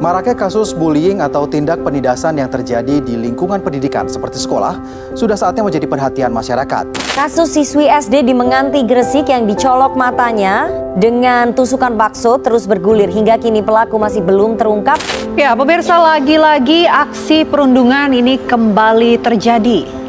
Maraknya kasus bullying atau tindak penindasan yang terjadi di lingkungan pendidikan seperti sekolah sudah saatnya menjadi perhatian masyarakat. Kasus siswi SD di Menganti, Gresik yang dicolok matanya dengan tusukan bakso terus bergulir hingga kini pelaku masih belum terungkap. Ya, pemirsa, lagi-lagi aksi perundungan ini kembali terjadi.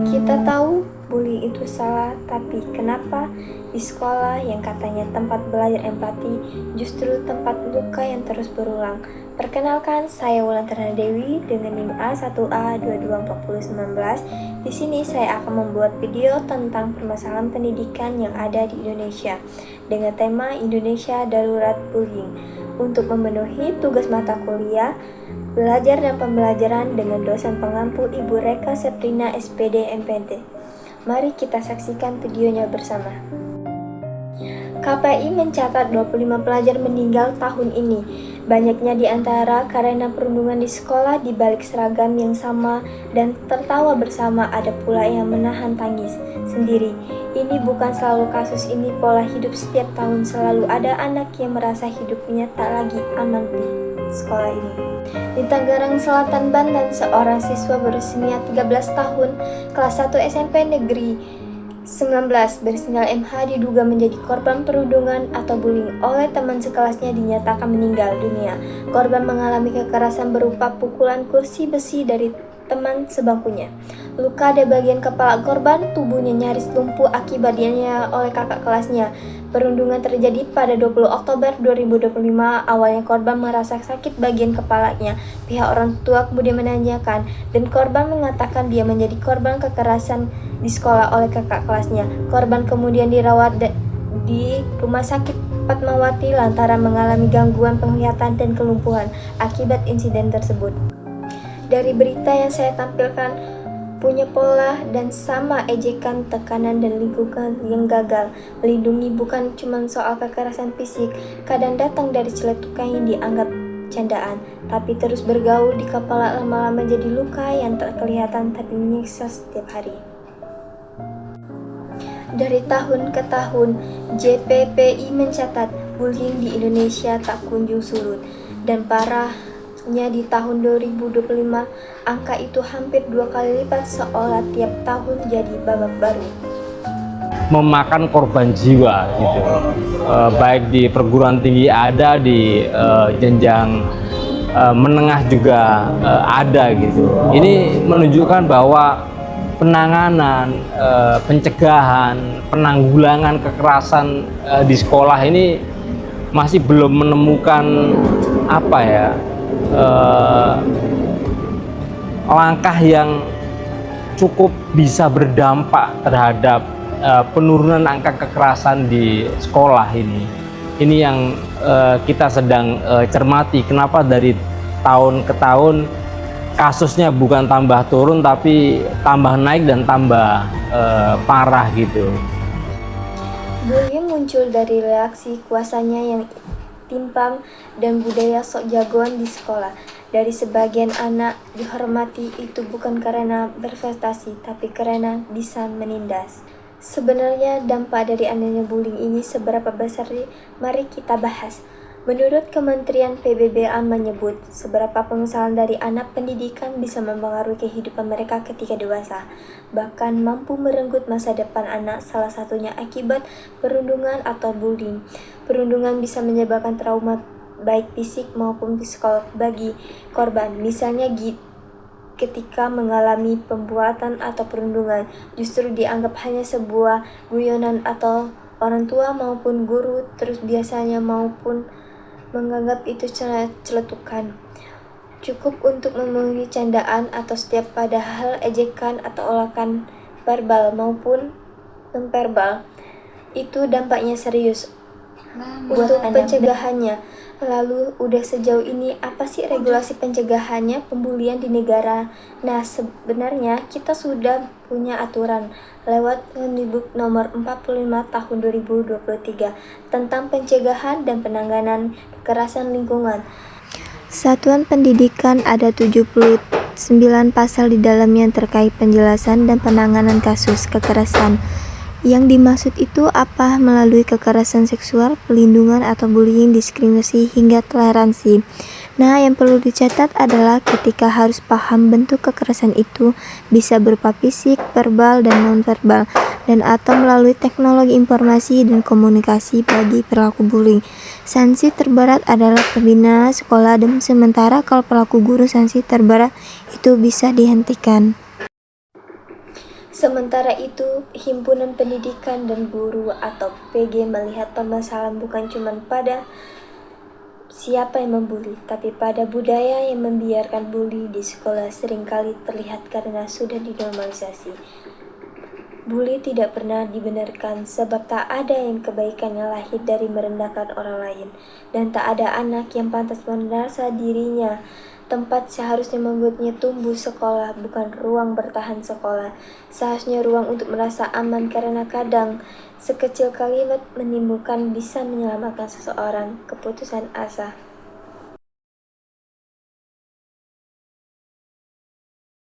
Kita tahu bullying itu salah, tapi kenapa di sekolah yang katanya tempat belajar empati justru tempat luka yang terus berulang? Perkenalkan, saya Wulandari Dewi dengan NIM A1A224019. Di sini saya akan membuat video tentang permasalahan pendidikan yang ada di Indonesia dengan tema Indonesia Darurat Bullying. Untuk memenuhi tugas mata kuliah, belajar dan pembelajaran dengan dosen pengampu Ibu Reka Seprina SPD MPD. Mari kita saksikan videonya bersama. KPI mencatat 25 pelajar meninggal tahun ini. Banyaknya di antara karena perundungan di sekolah di balik seragam yang sama dan tertawa bersama, ada pula yang menahan tangis sendiri. Ini bukan selalu kasus, ini pola hidup setiap tahun. Selalu ada anak yang merasa hidupnya tak lagi aman di sekolah ini. Di Tangerang Selatan, Banten, seorang siswa berusia 13 tahun kelas 1 SMP Negeri 19 berinisial MH diduga menjadi korban perundungan atau bullying oleh teman sekelasnya dinyatakan meninggal dunia. Korban mengalami kekerasan berupa pukulan kursi besi dari teman sebangkunya. Luka di bagian kepala korban, tubuhnya nyaris lumpuh akibat dianiaya oleh kakak kelasnya. Perundungan terjadi pada 20 Oktober 2025. Awalnya korban merasa sakit bagian kepalanya. Pihak orang tua kemudian menanyakan dan korban mengatakan dia menjadi korban kekerasan di sekolah oleh kakak kelasnya. Korban kemudian dirawat di Rumah Sakit Fatmawati lantaran mengalami gangguan penglihatan dan kelumpuhan akibat insiden tersebut. Dari berita yang saya tampilkan, punya pola dan sama ejekan, tekanan, dan lingkungan yang gagal melindungi bukan cuma soal kekerasan fisik, kadang datang dari celetukan yang dianggap candaan, tapi terus bergaul di kepala, lama-lama jadi luka yang tak kelihatan tapi menyiksa setiap hari. Dari tahun ke tahun, JPPI mencatat bullying di Indonesia tak kunjung surut, dan parahnya di tahun 2025, angka itu hampir 2 kali lipat seolah tiap tahun jadi babak baru. Memakan korban jiwa gitu, baik di perguruan tinggi ada, di jenjang menengah juga ada gitu. Ini menunjukkan bahwa penanganan, pencegahan, penanggulangan kekerasan di sekolah ini masih belum menemukan langkah yang cukup bisa berdampak terhadap penurunan angka kekerasan di sekolah ini. Ini yang kita sedang cermati, kenapa dari tahun ke tahun kasusnya bukan tambah turun tapi tambah naik dan tambah parah gitu. Bullying muncul dari reaksi kuasanya yang timpang dan budaya sok jagoan di sekolah. Dari sebagian anak dihormati itu bukan karena berprestasi, tapi karena bisa menindas. Sebenarnya dampak dari adanya bullying ini seberapa besar? Mari kita bahas. Menurut Kementerian PBBA menyebut, seberapa permasalahan dari anak pendidikan bisa mempengaruhi kehidupan mereka ketika dewasa, bahkan mampu merenggut masa depan anak, salah satunya akibat perundungan atau bullying. Perundungan bisa menyebabkan trauma baik fisik maupun psikolog bagi korban. Misalnya ketika mengalami pembuatan atau perundungan, justru dianggap hanya sebuah guyonan atau orang tua maupun guru terus biasanya maupun menganggap itu celetukan. Cukup untuk memenuhi candaan atau setiap padahal ejekan atau olakan verbal maupun non-verbal. Itu dampaknya serius. Untuk pencegahannya, Lalu, udah sejauh ini apa sih regulasi pencegahannya pembulian di negara? Nah, sebenarnya kita sudah punya aturan lewat Permendikbud nomor 45 tahun 2023 tentang pencegahan dan penanganan kekerasan lingkungan. Satuan pendidikan ada 79 pasal di dalamnya terkait penjelasan dan penanganan kasus kekerasan. Yang dimaksud itu apa? Melalui kekerasan seksual, pelindungan atau bullying, diskriminasi, hingga toleransi. Nah, yang perlu dicatat adalah ketika harus paham bentuk kekerasan itu bisa berupa fisik, verbal, dan non-verbal, dan atau melalui teknologi informasi dan komunikasi bagi pelaku bullying. Sanksi terberat adalah pembinaan sekolah, dan sementara kalau pelaku guru sanksi terberat itu bisa dihentikan. Sementara itu, Himpunan Pendidikan dan Guru atau PG melihat permasalahan bukan cuma pada siapa yang membuli, tapi pada budaya yang membiarkan bully di sekolah seringkali terlihat karena sudah dinormalisasi. Bully tidak pernah dibenarkan sebab tak ada yang kebaikannya lahir dari merendahkan orang lain, dan tak ada anak yang pantas merasa dirinya tempat seharusnya membuatnya tumbuh. Sekolah bukan ruang bertahan sekolah, seharusnya ruang untuk merasa aman, karena kadang sekecil kalimat menimbulkan bisa menyelamatkan seseorang keputusan asa.